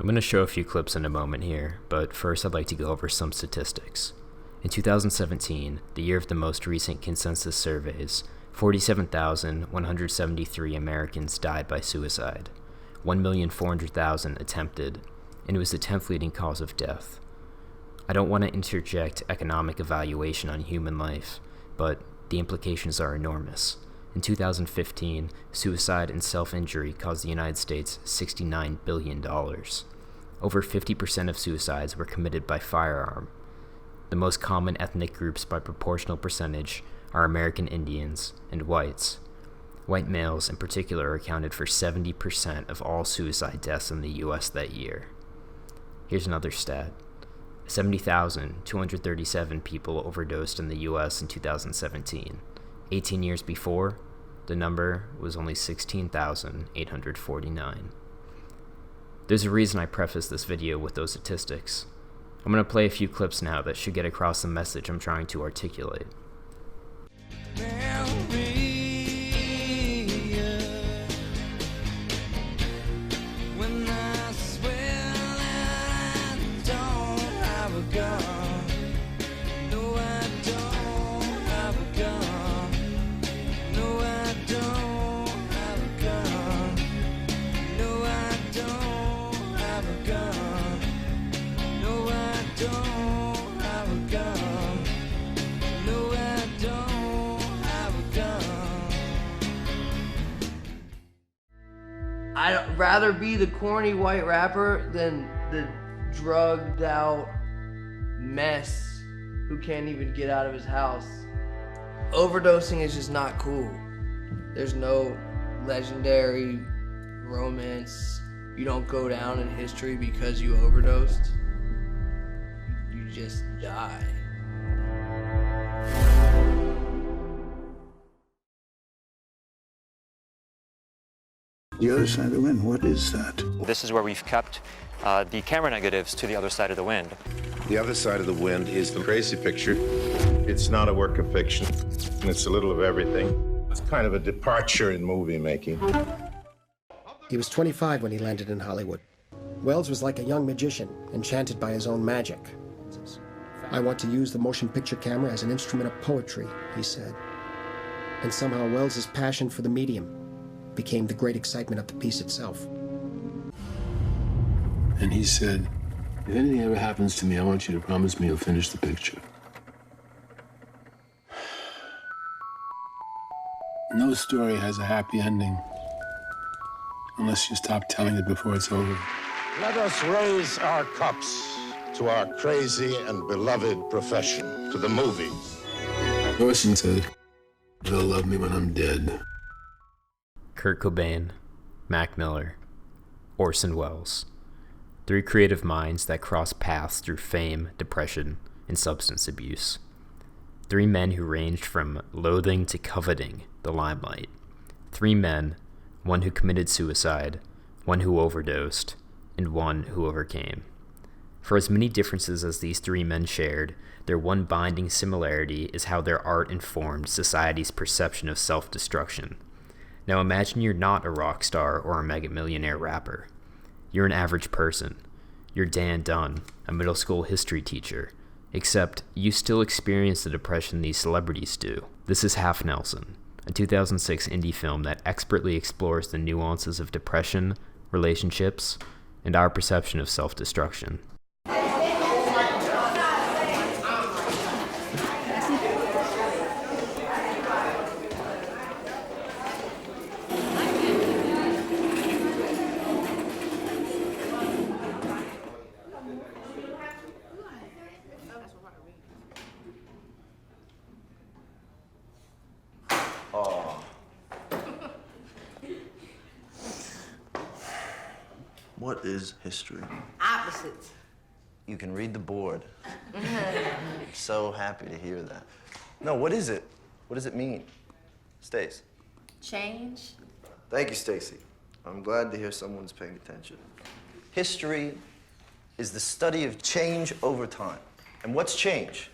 I'm going to show a few clips in a moment here, but first I'd like to go over some statistics. In 2017, the year of the most recent consensus surveys, 47,173 Americans died by suicide, 1,400,000 attempted, and it was the 10th leading cause of death. I don't want to interject economic evaluation on human life, but the implications are enormous. In 2015, suicide and self-injury caused the United States $69 billion. Over 50% of suicides were committed by firearm. The most common ethnic groups by proportional percentage are American Indians and whites. White males in particular accounted for 70% of all suicide deaths in the U.S. that year. Here's another stat. 70,237 people overdosed in the U.S. in 2017. 18 years before, the number was only 16,849. There's a reason I preface this video with those statistics. I'm going to play a few clips now that should get across the message I'm trying to articulate. I'd rather be the corny white rapper than the drugged out mess who can't even get out of his house. Overdosing is just not cool. There's no legendary romance. You don't go down in history because you overdosed. You just die. The other side of the wind, what is that? This is where we've kept the camera negatives to the other side of the wind. The other side of the wind is the crazy picture. It's not a work of fiction, and it's a little of everything. It's kind of a departure in movie making. He was 25 when he landed in Hollywood. Wells was like a young magician, enchanted by his own magic. I want to use the motion picture camera as an instrument of poetry, he said. And somehow Wells's passion for the medium became the great excitement of the piece itself. And he said, if anything ever happens to me, I want you to promise me you'll finish the picture. No story has a happy ending unless you stop telling it before it's over. Let us raise our cups to our crazy and beloved profession, to the movies. Orson said, they'll love me when I'm dead. Kurt Cobain, Mac Miller, Orson Welles. Three creative minds that cross paths through fame, depression, and substance abuse. Three men who ranged from loathing to coveting the limelight. Three men, one who committed suicide, one who overdosed, and one who overcame. For as many differences as these three men shared, their one binding similarity is how their art informed society's perception of self-destruction. Now imagine you're not a rock star or a mega millionaire rapper. You're an average person. You're Dan Dunn, a middle school history teacher. Except you still experience the depression these celebrities do. This is Half Nelson, a 2006 indie film that expertly explores the nuances of depression, relationships, and our perception of self-destruction. What is history? Opposites. You can read the board. I'm so happy to hear that. No, what is it? What does it mean? Stace. Change. Thank you, Stacy. I'm glad to hear someone's paying attention. History is the study of change over time. And what's change?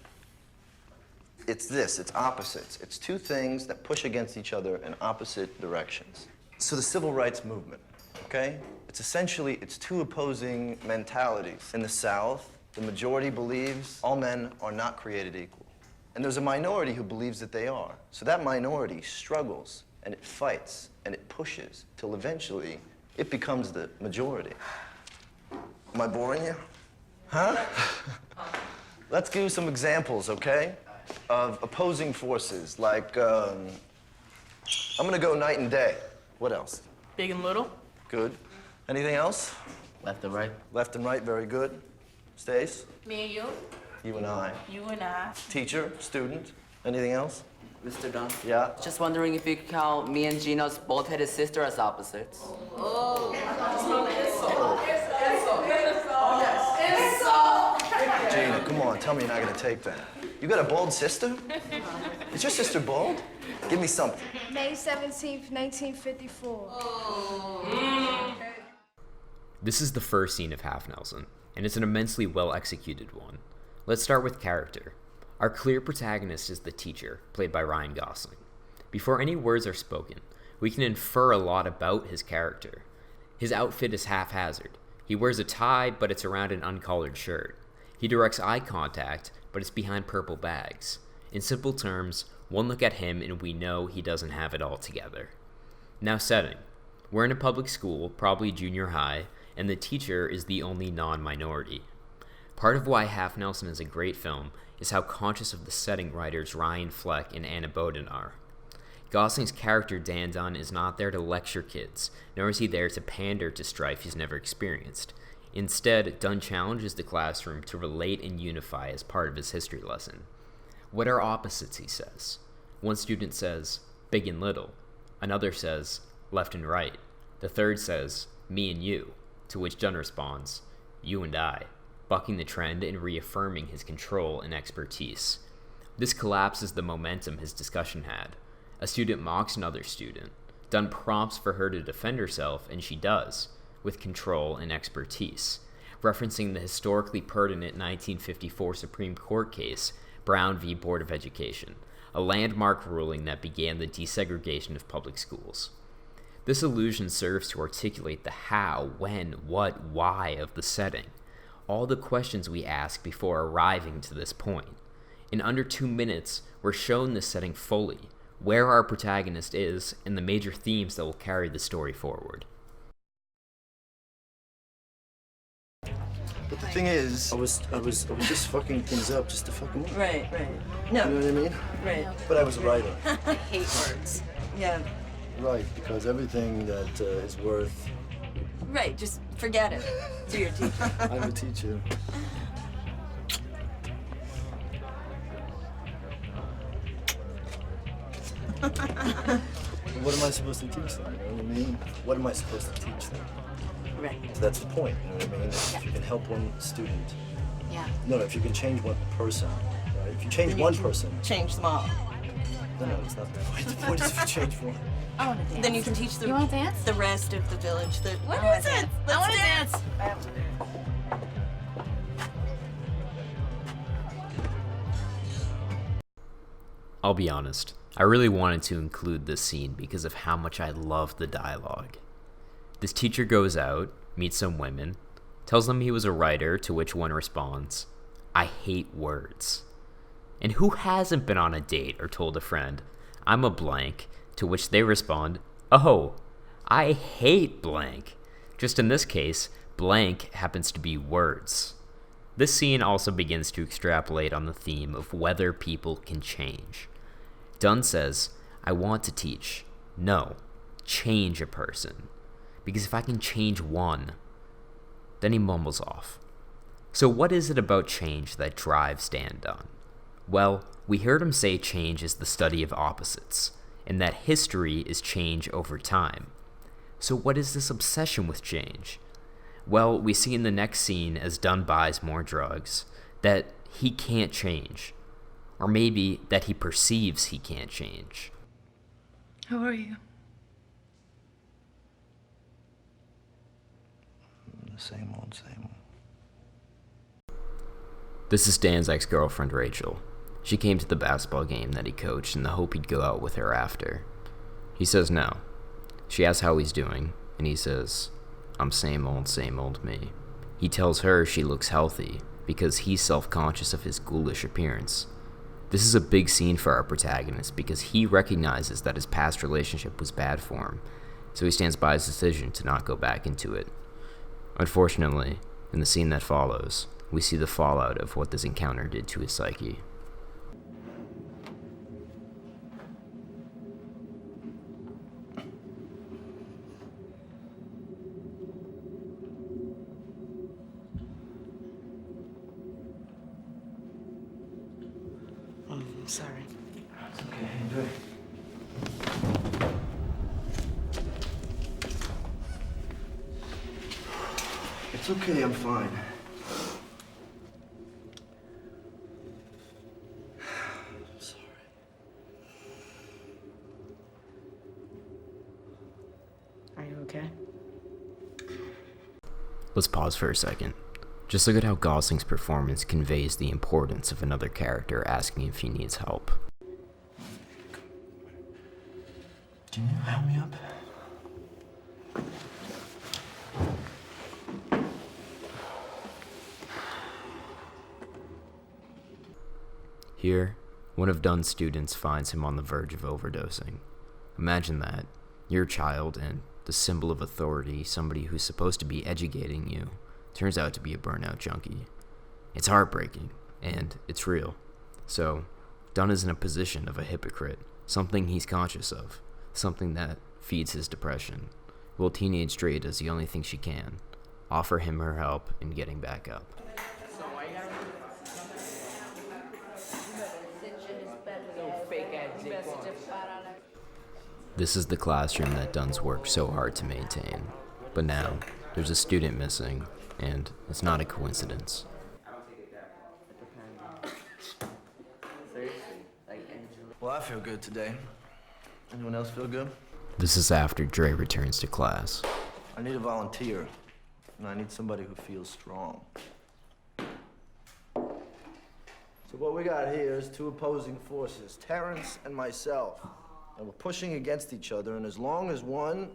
It's this, it's opposites. It's two things that push against each other in opposite directions. So the civil rights movement, okay? It's two opposing mentalities. In the South, the majority believes all men are not created equal. And there's a minority who believes that they are. So that minority struggles, and it fights, and it pushes, till eventually it becomes the majority. Am I boring you? Huh? Let's give some examples, okay, of opposing forces, like, I'm gonna go night and day. What else? Big and little. Good. Anything else? Left and right. Left and right, very good. Stace? Me and you. You and I. You and I. Teacher, student, anything else? Mr. Dunn? Yeah? Just wondering if you could count me and Gina's bald-headed sister as opposites. Gina, come on, tell me you're not gonna take that. You got a bald sister? Is your sister bald? Give me something. May 17th, 1954. This is the first scene of Half Nelson, and it's an immensely well-executed one. Let's start with character. Our clear protagonist is the teacher, played by Ryan Gosling. Before any words are spoken, we can infer a lot about his character. His outfit is haphazard. He wears a tie, but it's around an uncollared shirt. He directs eye contact, but it's behind purple bags. In simple terms, one look at him and we know he doesn't have it all together. Now setting. We're in a public school, probably junior high, and the teacher is the only non-minority. Part of why Half Nelson is a great film is how conscious of the setting writers Ryan Fleck and Anna Boden are. Gosling's character Dan Dunn is not there to lecture kids, nor is he there to pander to strife he's never experienced. Instead, Dunn challenges the classroom to relate and unify as part of his history lesson. What are opposites, he says. One student says, big and little. Another says, left and right. The third says, me and you, to which Dunn responds, you and I, bucking the trend and reaffirming his control and expertise. This collapses the momentum his discussion had. A student mocks another student. Dunn prompts for her to defend herself, and she does, with control and expertise, referencing the historically pertinent 1954 Supreme Court case, Brown v. Board of Education, a landmark ruling that began the desegregation of public schools. This allusion serves to articulate the how, when, what, why of the setting, all the questions we ask before arriving to this point. In under 2 minutes, we're shown this setting fully, where our protagonist is, and the major themes that will carry the story forward. But the thing is, I was just fucking things up just to fucking win. Right. No. You know what I mean? Right. But I was a writer. I hate words. Yeah. Right, because everything that is worth... Right, just forget it. To your teacher. I'm a teacher. What am I supposed to teach them, you know what I mean? What am I supposed to teach them? Right. So that's the point, you know what I mean? If you can help one student. Yeah. No, if you can change one person, right? If you change one person. Change them all. No, it's not the point. The point is if you change one. I want to dance. Then you can teach You want to dance? the rest of the village that. What I is it? Let's I want to dance. dance. I'll be honest, I really wanted to include this scene because of how much I love the dialogue. This teacher goes out, meets some women, tells them he was a writer, to which one responds, I hate words. And who hasn't been on a date or told a friend, I'm a blank, to which they respond, oh, I hate blank. Just in this case, blank happens to be words. This scene also begins to extrapolate on the theme of whether people can change. Dunn says, I want to teach. No, change a person. Because if I can change one, then he mumbles off. So what is it about change that drives Dan Dunn? Well, we heard him say change is the study of opposites, and that history is change over time. So what is this obsession with change? Well, we see in the next scene as Dunn buys more drugs, that he can't change. Or maybe that he perceives he can't change. How are you? The same old. This is Dan's ex-girlfriend, Rachel. She came to the basketball game that he coached in the hope he'd go out with her after. He says no. She asks how he's doing, and he says, "I'm same old me." He tells her she looks healthy because he's self-conscious of his ghoulish appearance. This is a big scene for our protagonist because he recognizes that his past relationship was bad for him, so he stands by his decision to not go back into it. Unfortunately, in the scene that follows, we see the fallout of what this encounter did to his psyche. Sorry. It's okay, enjoy. It's okay, I'm fine. I'm sorry. Are you okay? Let's pause for a second. Just look at how Gosling's performance conveys the importance of another character asking if he needs help. Can you help me up? Here, one of Dunn's students finds him on the verge of overdosing. Imagine that. You're a child, and the symbol of authority, somebody who's supposed to be educating you, turns out to be a burnout junkie. It's heartbreaking, and it's real. So, Dunn is in a position of a hypocrite, something he's conscious of, something that feeds his depression. Well, teenage Dre does the only thing she can, offer him her help in getting back up. This is the classroom that Dunn's worked so hard to maintain, but now there's a student missing, and it's not a coincidence. Well, I feel good today. Anyone else feel good? This is after Dre returns to class. I need a volunteer, and I need somebody who feels strong. So what we got here is two opposing forces, Terrence and myself. And we're pushing against each other, and as long as one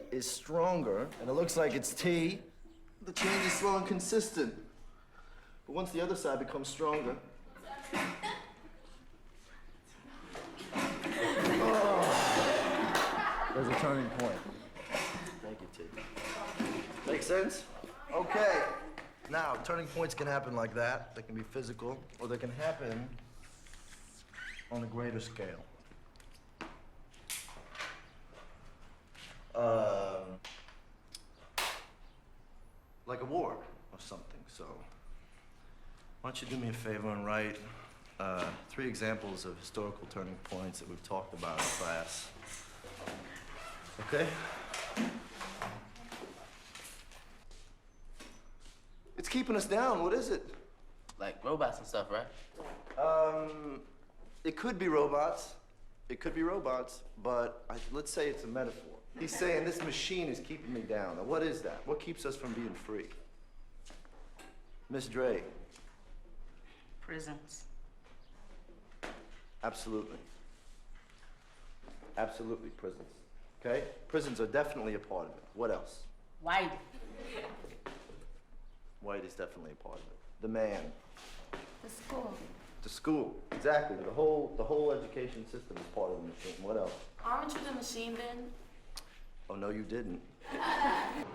is stronger, and it looks like it's T, the change is slow and consistent. But once the other side becomes stronger, there's a turning point. Thank you, T. Make sense? Okay. Now, turning points can happen like that. They can be physical, or they can happen on a greater scale. Like a war or something. So, why don't you do me a favor and write 3 examples of historical turning points that we've talked about in class. Okay? It's keeping us down. What is it? Like robots and stuff, right? It could be robots. It could be robots, but let's say it's a metaphor. He's saying this machine is keeping me down. Now, what is that? What keeps us from being free? Miss Dre. Prisons. Absolutely. Absolutely, prisons. Okay? Prisons are definitely a part of it. What else? White. White is definitely a part of it. The man. The school. The school. Exactly. The whole education system is part of the machine. What else? Aren't you the machine then? Oh, no, you didn't.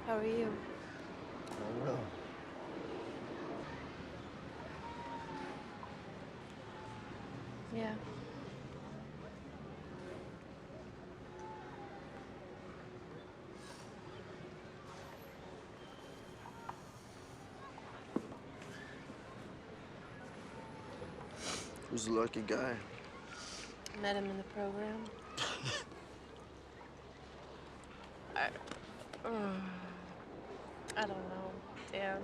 How are you? Oh, well. Yeah. Who's the lucky guy? Met him in the program. I don't know, Dan.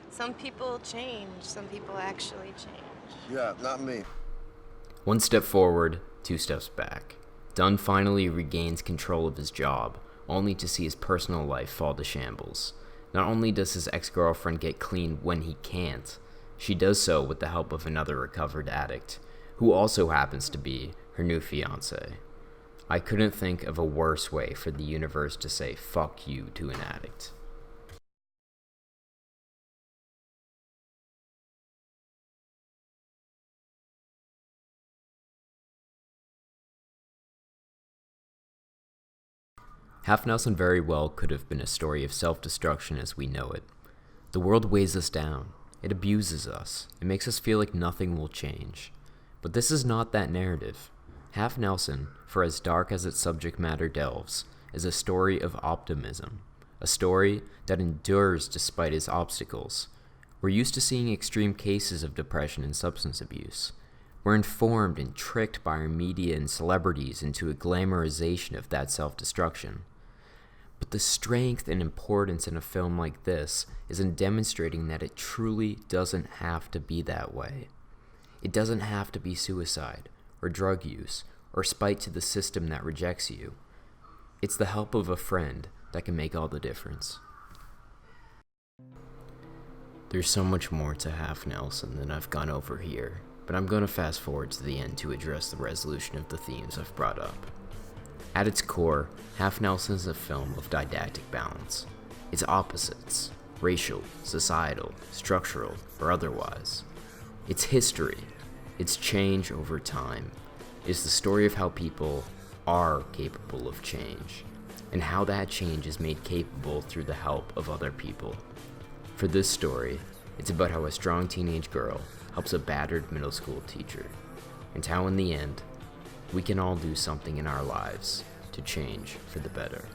Some people change. Some people actually change. Yeah, not me. 1 step forward, 2 steps back. Dunn finally regains control of his job, only to see his personal life fall to shambles. Not only does his ex-girlfriend get clean when he can't, she does so with the help of another recovered addict, who also happens to be her new fiancé. I couldn't think of a worse way for the universe to say fuck you to an addict. Half Nelson very well could have been a story of self-destruction as we know it. The world weighs us down. It abuses us. It makes us feel like nothing will change. But this is not that narrative. Half Nelson, for as dark as its subject matter delves, is a story of optimism. A story that endures despite its obstacles. We're used to seeing extreme cases of depression and substance abuse. We're informed and tricked by our media and celebrities into a glamorization of that self-destruction. But the strength and importance in a film like this is in demonstrating that it truly doesn't have to be that way. It doesn't have to be suicide, or drug use, or spite to the system that rejects you. It's the help of a friend that can make all the difference. There's so much more to Half Nelson than I've gone over here, but I'm going to fast forward to the end to address the resolution of the themes I've brought up. At its core, Half Nelson is a film of didactic balance. Its opposites, racial, societal, structural, or otherwise. Its history, its change over time, is the story of how people are capable of change, and how that change is made capable through the help of other people. For this story, it's about how a strong teenage girl helps a battered middle school teacher, and how in the end, we can all do something in our lives to change for the better.